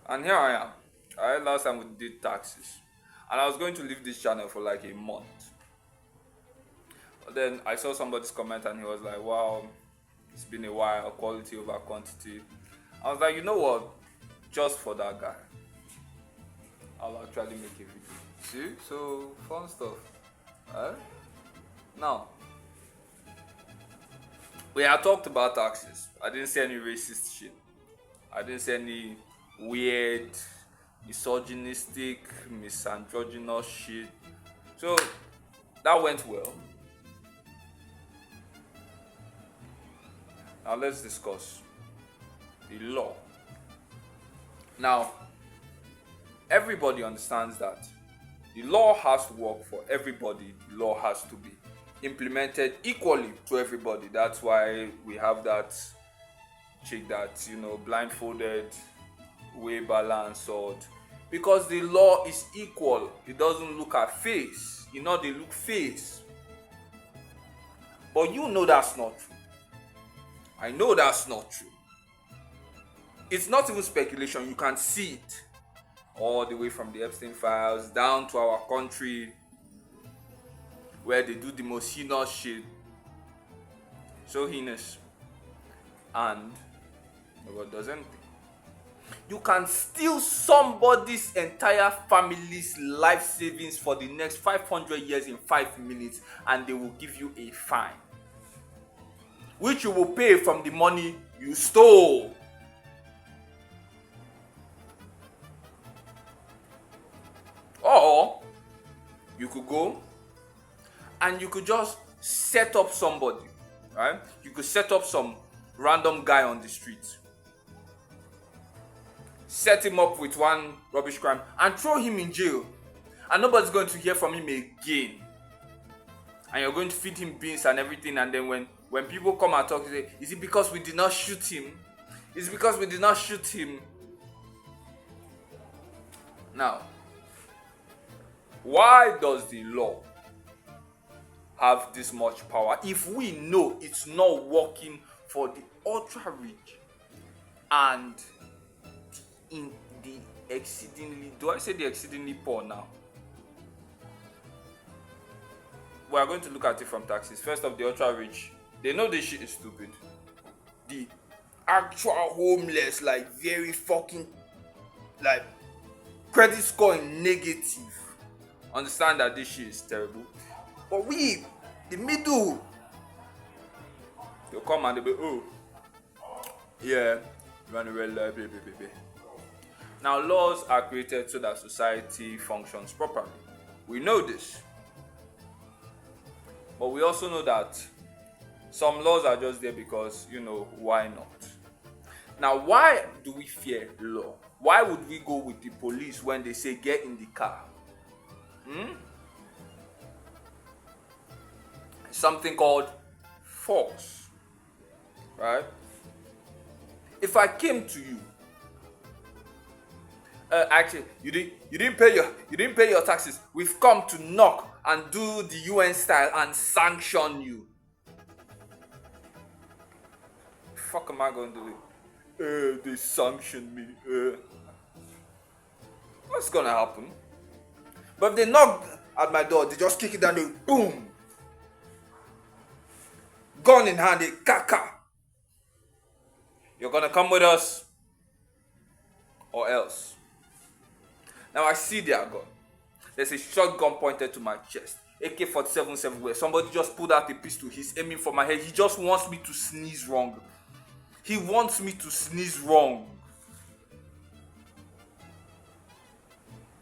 And here I am. Last time we did taxes, and I was going to leave this channel for like a month. But then I saw somebody's comment, and he was like, "Wow, it's been a while. Quality over quantity." I was like, you know what? Just for that guy, I'll actually make a video. See, so fun stuff. Alright. Now we had talked about taxes. I didn't say any racist shit. I didn't say any weird, misogynistic, misandrogynous shit. So that went well. Now let's discuss the law. Now, everybody understands that the law has to work for everybody. The law has to be implemented equally to everybody. That's why we have that chick that blindfolded, way balance sword, because the law is equal. It doesn't look at face. They look face. But that's not true. I know that's not true. It's not even speculation. You can see it all the way from the Epstein files down to our country, where they do the most heinous shit. So heinous. And nobody does anything. You can steal somebody's entire family's life savings for the next 500 years in 5 minutes, and they will give you a fine, which you will pay from the money you stole. Or you could go and you could just set up somebody, right? You could set up some random guy on the street, set him up with one rubbish crime, and throw him in jail, and nobody's going to hear from him again. And you're going to feed him beans and everything, and then when people come and talk, they say, is it because we did not shoot him? Is it because we did not shoot him? Now, why does the law have this much power if we know it's not working for the ultra rich and in the exceedingly, do I say the exceedingly poor now? We are going to look at it from taxes. First of the ultra rich, they know this shit is stupid. The actual homeless, like very fucking, like credit score in negative, understand that this shit is terrible. But we, the middle, they'll come and they'll be, oh, yeah, run a red light, baby. Now, laws are created so that society functions properly. We know this. But we also know that some laws are just there because, why not? Now, why do we fear law? Why would we go with the police when they say get in the car? Something called force, right? If I came to you, actually, you didn't pay your taxes. We've come to knock and do the UN style and sanction you. Fuck am I going to do? They sanctioned me. What's gonna happen? But if they knock at my door, they just kick it down, they boom. Gun in hand, they kaka. You're gonna come with us or else. Now I see their gun. There's a shotgun pointed to my chest. AK-47 everywhere. Somebody just pulled out a pistol. He's aiming for my head. He just wants me to sneeze wrong. He wants me to sneeze wrong.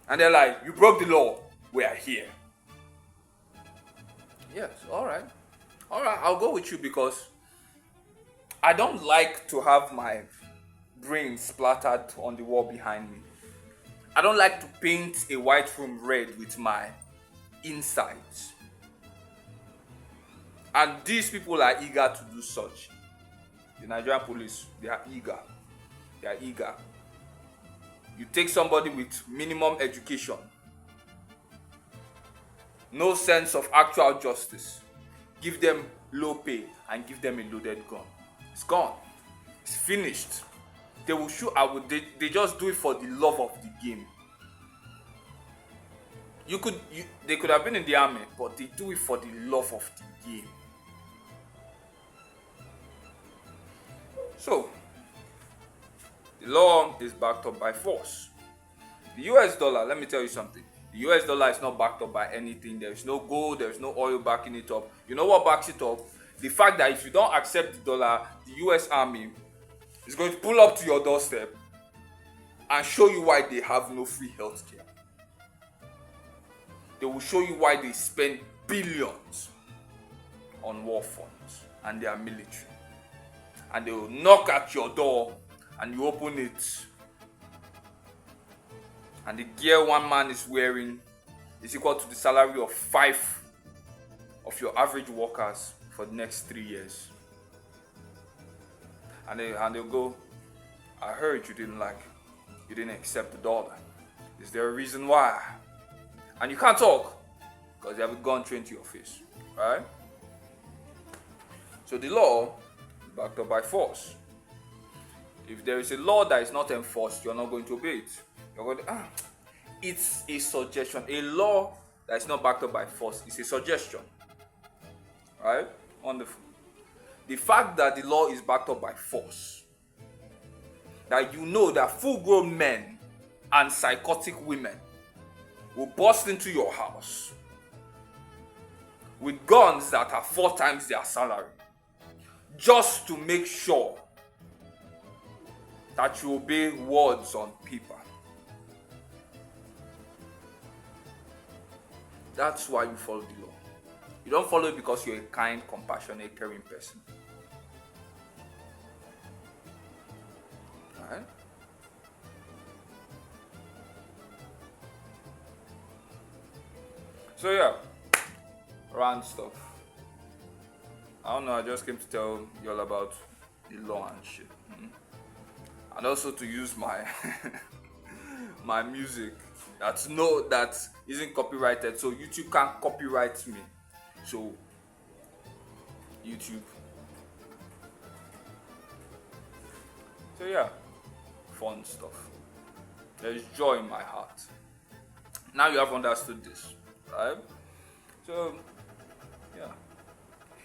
And they're like, you broke the law. We are here. Yes, alright, I'll go with you because I don't like to have my brain splattered on the wall behind me. I don't like to paint a white room red with my insides. And these people are eager to do such. The Nigerian police, they are eager. You take somebody with minimum education, no sense of actual justice, give them low pay and give them a loaded gun. It's gone. It's finished. they will shoot. They just do it for the love of the game. They could have been in the army, but they do it for the love of the game. So the law is backed up by force. The US dollar, let me tell you something. The US dollar is not backed up by anything. There is no gold, there is no oil backing it up. You know what backs it up? The fact that if you don't accept the dollar, the US Army is going to pull up to your doorstep and show you why they have no free healthcare. They will show you why they spend billions on war funds and their military. And they will knock at your door and you open it. And the gear one man is wearing is equal to the salary of 5 of your average workers for the next 3 years. And they'll go, I heard you didn't accept the dollar. Is there a reason why? And you can't talk because they have a gun trained to your face, right? So the law is backed up by force. If there is a law that is not enforced, you're not going to obey it. You're going to, it's a suggestion. A law that is not backed up by force is a suggestion, right? Wonderful. The fact that the law is backed up by force, that you know that full-grown men and psychotic women will burst into your house with guns that are 4 times their salary just to make sure that you obey words on paper. That's why you follow the law. You don't follow it because you're a kind, compassionate, caring person. Alright? So yeah, rand stuff. I don't know, I just came to tell you all about the law and shit. And also to use my my music that isn't copyrighted, so YouTube can't copyright me. So YouTube. So yeah, fun stuff. There is joy in my heart. Now you have understood this, right? So yeah.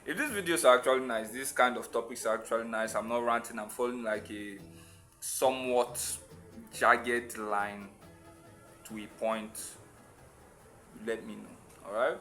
If these videos are actually nice, this kind of topics are actually nice, I'm not ranting, I'm following like a somewhat jagged line to a point, let me know. Alright?